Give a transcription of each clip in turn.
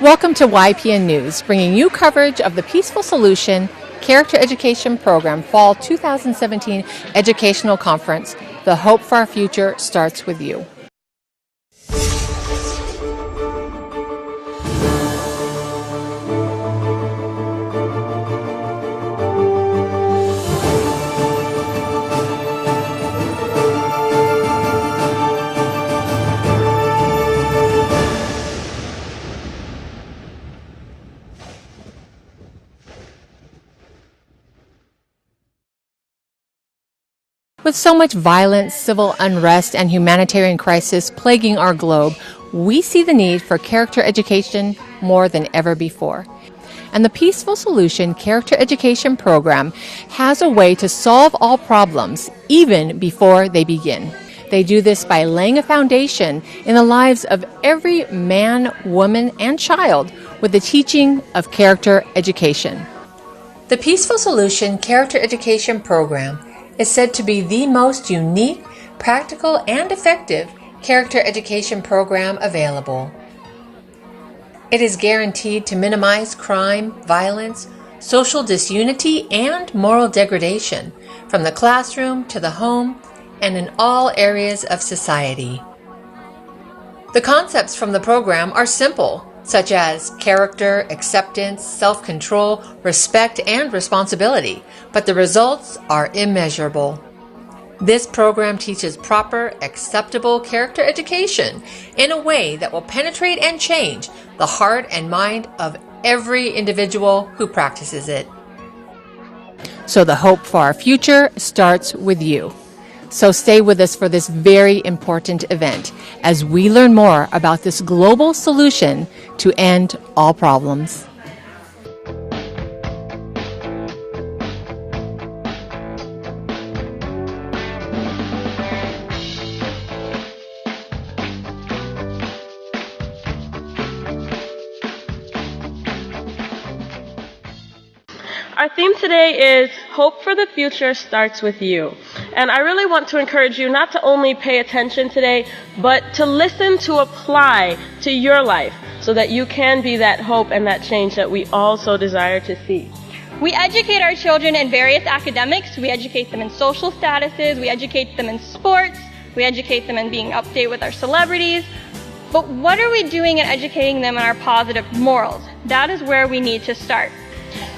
Welcome to YPN News, bringing you coverage of the Peaceful Solution Character Education Program Fall 2017 Educational Conference. The hope for our future starts with you. With so much violence, civil unrest, and humanitarian crisis plaguing our globe, we see the need for character education more than ever before. And the Peaceful Solution Character Education Program has a way to solve all problems even before they begin. They do this by laying a foundation in the lives of every man, woman, and child with the teaching of character education. The Peaceful Solution Character Education Program is said to be the most unique, practical, and effective character education program available. It is guaranteed to minimize crime, violence, social disunity, and moral degradation from the classroom to the home and in all areas of society. The concepts from the program are simple, such as character, acceptance, self-control, respect, and responsibility, but the results are immeasurable. This program teaches proper, acceptable character education in a way that will penetrate and change the heart and mind of every individual who practices it. So the hope for our future starts with you. So stay with us for this very important event as we learn more about this global solution to end all problems. Our theme today is Hope for the Future Starts With You. And I really want to encourage you not to only pay attention today, but to listen to apply to your life so that you can be that hope and that change that we all so desire to see. We educate our children in various academics. We educate them in social statuses. We educate them in sports. We educate them in being up to date with our celebrities. But what are we doing in educating them in our positive morals? That is where we need to start.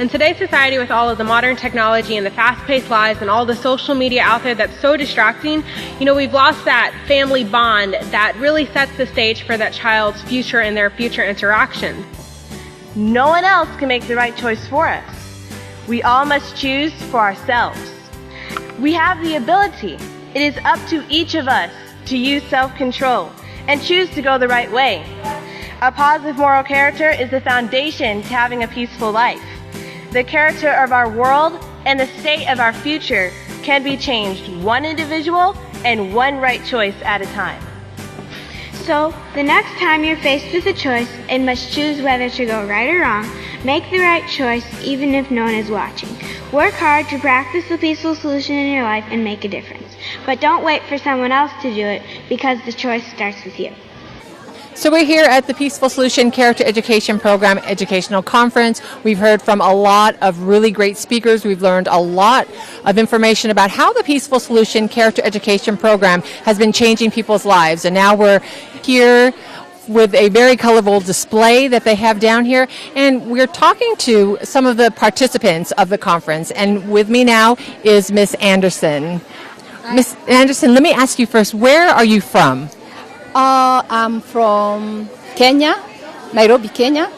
In today's society, with all of the modern technology and the fast-paced lives and all the social media out there that's so distracting, we've lost that family bond that really sets the stage for that child's future and their future interactions. No one else can make the right choice for us. We all must choose for ourselves. We have the ability. It is up to each of us to use self-control and choose to go the right way. A positive moral character is the foundation to having a peaceful life. The character of our world and the state of our future can be changed one individual and one right choice at a time. So, the next time you're faced with a choice and must choose whether to go right or wrong, make the right choice even if no one is watching. Work hard to practice the peaceful solution in your life and make a difference. But don't wait for someone else to do it because the choice starts with you. So we're here at the Peaceful Solution Character Education Program Educational Conference. We've heard from a lot of really great speakers. We've learned a lot of information about how the Peaceful Solution Character Education Program has been changing people's lives. And now we're here with a very colorful display that they have down here. And we're talking to some of the participants of the conference. And with me now is Miss Anderson. Miss Anderson, let me ask you first, where are you from? I'm from Kenya, Nairobi, Kenya,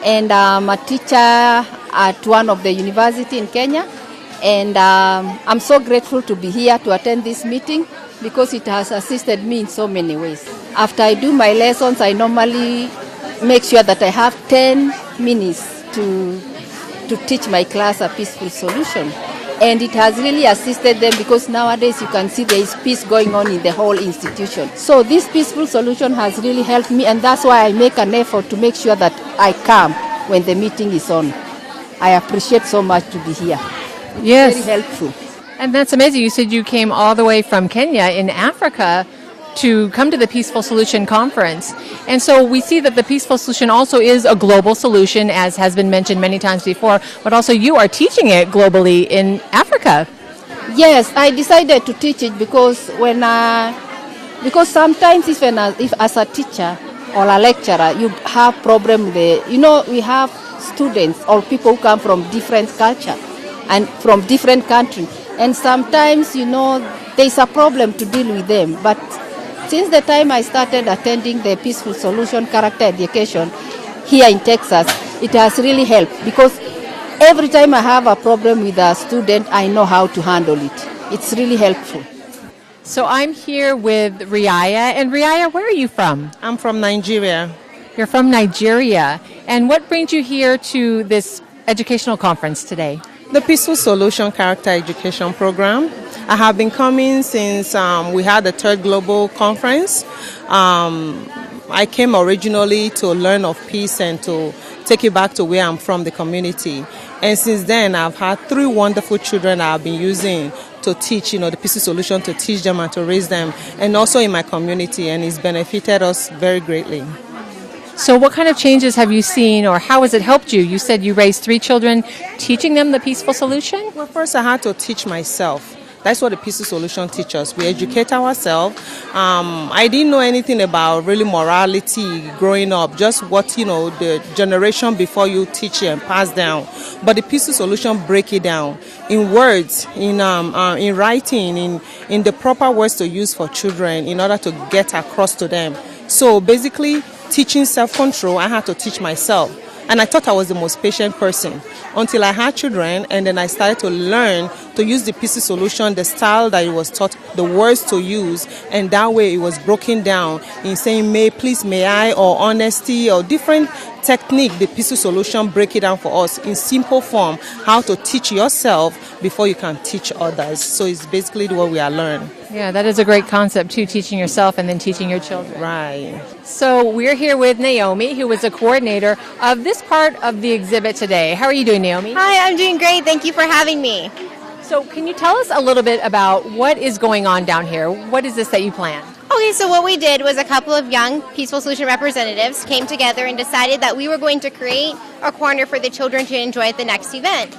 and I'm a teacher at one of the university in Kenya. And I'm so grateful to be here to attend this meeting because it has assisted me in so many ways. After I do my lessons, I normally make sure that I have 10 minutes to teach my class a peaceful solution. And it has really assisted them because nowadays you can see there is peace going on in the whole institution. So this peaceful solution has really helped me, and that's why I make an effort to make sure that I come when the meeting is on. I appreciate so much to be here. Yes. Very helpful. And that's amazing. You said you came all the way from Kenya in Africa to come to the Peaceful Solution Conference. And so we see that the Peaceful Solution also is a global solution, as has been mentioned many times before, but also you are teaching it globally in Africa. Yes, I decided to teach it because because sometimes if as a teacher or a lecturer you have problem with we have students or people who come from different culture and from different countries, and sometimes there's a problem to deal with them. But since the time I started attending the Peaceful Solution Character Education here in Texas, it has really helped because every time I have a problem with a student, I know how to handle it. It's really helpful. So I'm here with Riaya. And Riaya, where are you from? I'm from Nigeria. You're from Nigeria. And what brings you here to this educational conference today? The Peaceful Solution Character Education Program. I have been coming since we had the third global conference. I came originally to learn of peace and to take it back to where I'm from, the community. And since then, I've had 3 wonderful children I've been using to teach, the Peaceful Solution, to teach them and to raise them, and also in my community, and it's benefited us very greatly. So what kind of changes have you seen, or how has it helped you? You said you raised 3 children, teaching them the Peaceful Solution? Well, first I had to teach myself. That's what the Peaceful Solution teaches us. We educate ourselves. I didn't know anything about really morality growing up, just what, the generation before you teach and pass down. But the Peaceful Solution break it down in words, in writing, in the proper words to use for children in order to get across to them. So basically, teaching self-control, I had to teach myself. And I thought I was the most patient person until I had children, and then I started to learn to use the Peaceful Solution, the style that it was taught, the words to use, and that way it was broken down in saying may, please, may I, or honesty, or different technique. The Peaceful Solution break it down for us in simple form, how to teach yourself before you can teach others. So it's basically what we are learning. Yeah, that is a great concept too, teaching yourself and then teaching your children. Right. So we're here with Naomi, who is the coordinator of this part of the exhibit today. How are you doing, Naomi? Hi, I'm doing great. Thank you for having me. So can you tell us a little bit about what is going on down here? What is this that you planned? Okay, so what we did was a couple of young Peaceful Solution representatives came together and decided that we were going to create a corner for the children to enjoy at the next event.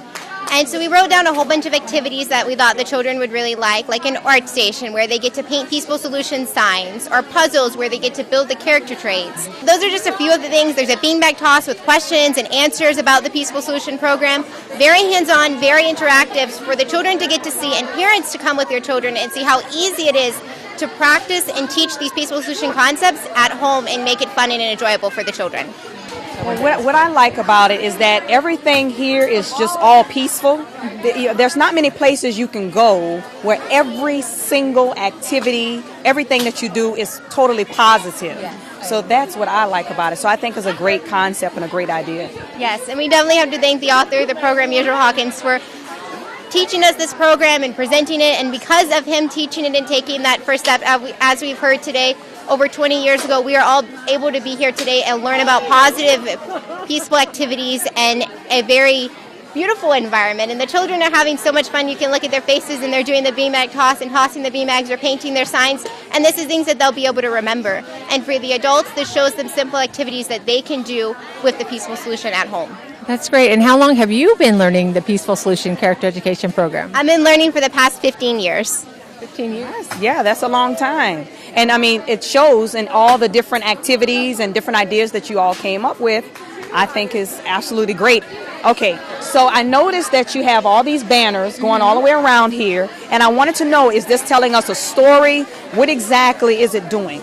And so we wrote down a whole bunch of activities that we thought the children would really like an art station where they get to paint Peaceful Solution signs, or puzzles where they get to build the character traits. Those are just a few of the things. There's a beanbag toss with questions and answers about the Peaceful Solution program. Very hands-on, very interactive for the children to get to see, and parents to come with their children and see how easy it is to practice and teach these Peaceful Solution concepts at home and make it fun and enjoyable for the children. Well, what I like about it is that everything here is just all peaceful. There's not many places you can go where every single activity, everything that you do is totally positive. Yeah. So that's what I like about it. So I think it's a great concept and a great idea. Yes, and we definitely have to thank the author of the program, Israel Hawkins, for teaching us this program and presenting it. And because of him teaching it and taking that first step, as we've heard today, over 20 years ago, we are all able to be here today and learn about positive, peaceful activities and a very beautiful environment. And the children are having so much fun. You can look at their faces, and they're doing the beanbag toss and tossing the beanbags or painting their signs. And this is things that they'll be able to remember. And for the adults, this shows them simple activities that they can do with the Peaceful Solution at home. That's great. And how long have you been learning the Peaceful Solution Character Education Program? I've been learning for the past 15 years. 15 years? Yeah, that's a long time. And I mean, it shows in all the different activities and different ideas that you all came up with. I think is absolutely great. Okay, so I noticed that you have all these banners going all the way around here, and I wanted to know, is this telling us a story? What exactly is it doing?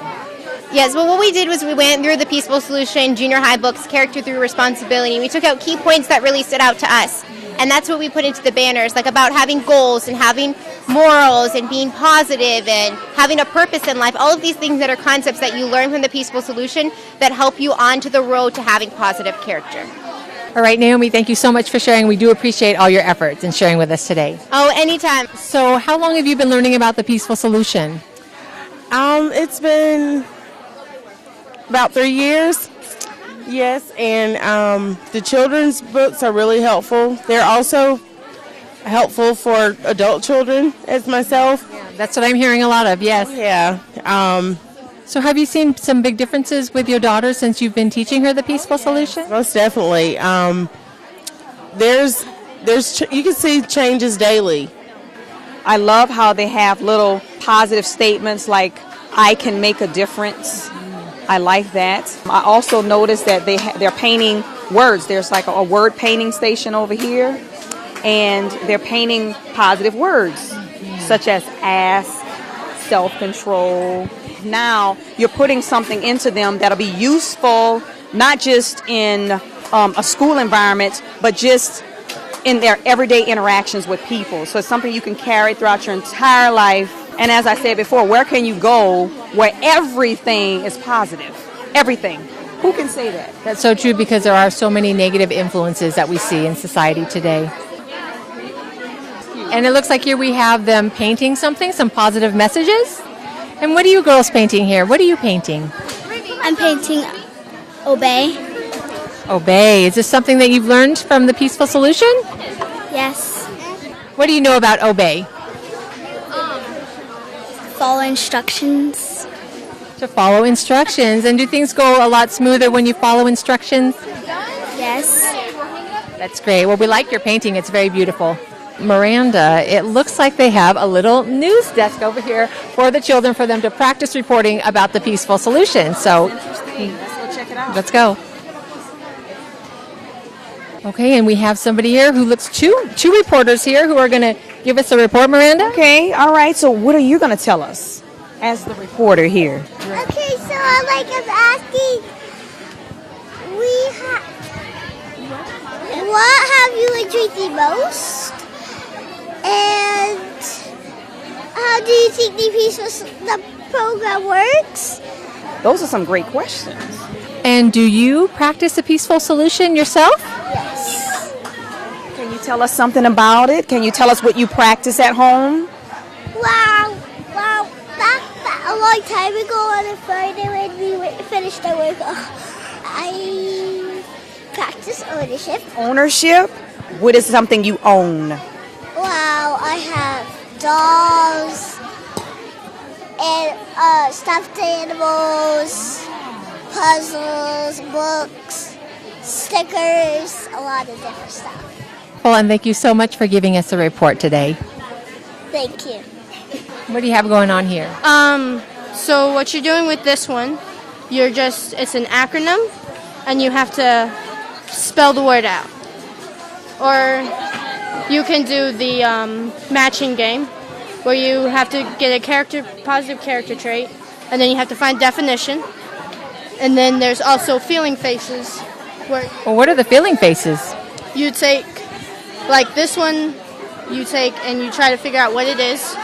Yes, well, what we did was we went through the Peaceful Solution junior high books, Character Through Responsibility. We took out key points that really stood out to us. And that's what we put into the banners, like about having goals and having morals and being positive and having a purpose in life. All of these things that are concepts that you learn from the Peaceful Solution that help you onto the road to having positive character. All right, Naomi, thank you so much for sharing. We do appreciate all your efforts and sharing with us today. Oh, anytime. So how long have you been learning about the Peaceful Solution? It's been about 3 years. Yes, and the children's books are really helpful. They're also helpful for adult children, as myself. Yeah, that's what I'm hearing a lot of, yes. Yeah, So have you seen some big differences with your daughter since you've been teaching her the peaceful solution? Most definitely. There's you can see changes daily. I love how they have little positive statements like, I can make a difference. I like that. I also noticed that they're painting words. There's like a word painting station over here, and they're painting positive words, such as ask, self-control. Now you're putting something into them that'll be useful, not just in a school environment, but just in their everyday interactions with people. So it's something you can carry throughout your entire life. And as I said before, where can you go where everything is positive? Everything. Who can say that? That's so true, because there are so many negative influences that we see in society today. And it looks like here we have them painting something, some positive messages. And what are you girls painting here? What are you painting? I'm painting obey. Obey. Is this something that you've learned from the Peaceful Solution? Yes. What do you know about obey? Follow instructions. To follow instructions. And do things go a lot smoother when you follow instructions? Yes. That's great. Well, we like your painting. It's very beautiful. Miranda, it looks like they have a little news desk over here for the children, for them to practice reporting about the Peaceful Solution. So Let's go check it out. let's go. Okay, and we have somebody here who looks two reporters here who are going to give us a report, Miranda. Okay, all right. So what are you going to tell us as the reporter here? Okay, so like I'm asking, what have you enjoyed the most? And how do you think the program works? Those are some great questions. And do you practice a Peaceful Solution yourself? Yes. Can you tell us something about it? Can you tell us what you practice at home? Wow. Back a long time ago on a Friday when we finished our work, I practiced ownership. Ownership? What is something you own? Wow, I have dolls and stuffed animals, puzzles, books, stickers, a lot of different stuff. Well, and thank you so much for giving us a report today. Thank you. What do you have going on here? So what you're doing with this one, it's an acronym, and you have to spell the word out. Or you can do the matching game, where you have to get a positive character trait, and then you have to find definition. And then there's also feeling faces, where Well, what are the feeling faces? you take, like this one, you take and you try to figure out what it is,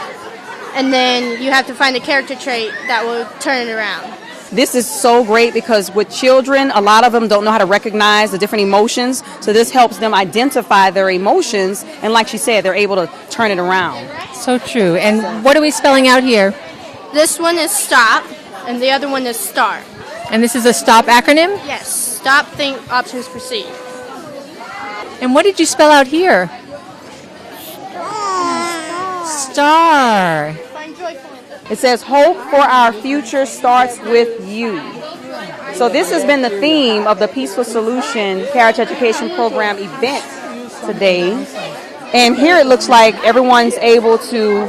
and then you have to find a character trait that will turn it around. This is so great because with children, a lot of them don't know how to recognize the different emotions. So this helps them identify their emotions. And like she said, they're able to turn it around. So true. And what are we spelling out here? This one is stop, and the other one is start. And this is a STOP acronym? Yes, stop, think, options, proceed. And what did you spell out here? Star. It says, hope for our future starts with you. So this has been the theme of the Peaceful Solution Character Education Program event today. And here it looks like everyone's able to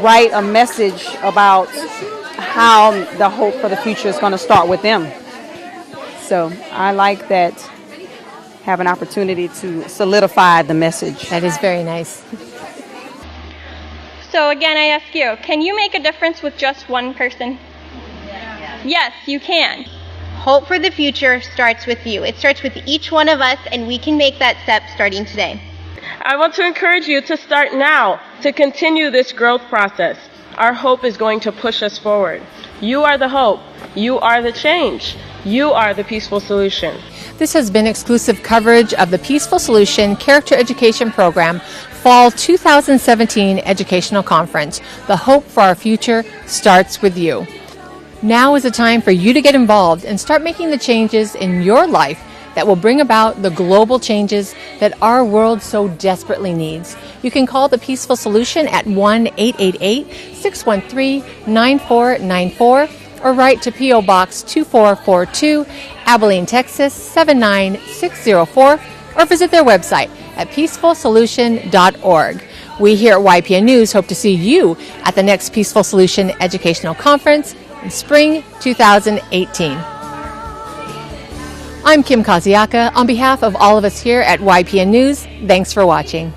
write a message about how the hope for the future is going to start with them. So I like that, have an opportunity to solidify the message. That is very nice. So again, I ask you, can you make a difference with just one person? Yes, you can. Hope for the future starts with you. It starts with each one of us, and we can make that step starting today. I want to encourage you to start now, to continue this growth process. Our hope is going to push us forward. You are the hope. You are the change. You are the Peaceful Solution. This has been exclusive coverage of the Peaceful Solution Character Education Program Fall 2017 Educational Conference. The hope for our future starts with you. Now is the time for you to get involved and start making the changes in your life that will bring about the global changes that our world so desperately needs. You can call the Peaceful Solution at 1-888-613-9494 or write to P.O. Box 2442, Abilene, Texas 79604, or visit their website at peacefulsolution.org. We here at YPN News hope to see you at the next Peaceful Solution Educational Conference in spring 2018. I'm Kim Kaziaka. On behalf of all of us here at YPN News, thanks for watching.